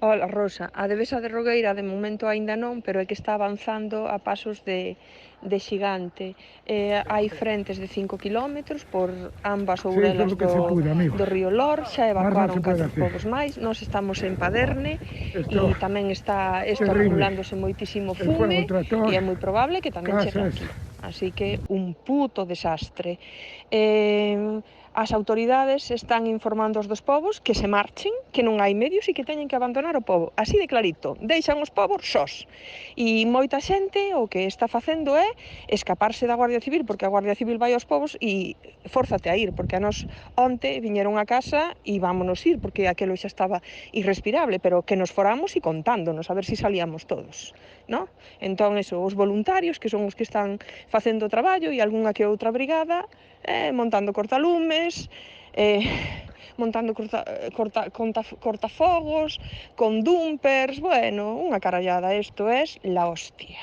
Ola, Rosa, a Devesa de Rogueira de momento aínda non, pero é que está avanzando a pasos de xigante. Hai frentes de 5 kilómetros por ambas Se hizo ourelas lo que se pudo, do amigos. río Lor, xa Más no evacuaron se puede 4 hacer. pobos máis, nós estamos en Paderne e Esto tamén está isto terrible. acumulándose moitísimo El fuego, fume el tractor, e é moi probable que tamén chegue casas. aquí. Así que un puto desastre. As autoridades están informando aos dos pobos que se marchen, que non hai medios e que teñen que abandonar o pobo. Así de clarito, deixan os pobos sós. E moita xente o que está facendo é escaparse da Guardia Civil, porque a Guardia Civil vai aos pobos e fórzate a ir, porque a nos onte viñeron a casa e vámonos ir, porque aquelo xa estaba irrespirable, pero que nos foramos e contándonos, a ver se salíamos todos, ¿no? Entón, eso, os voluntarios, que son os que están facendo o traballo, e algunha que outra brigada, montando cortalumes, montando cortafogos, con dumpers, bueno, unha carallada, isto é la hostia.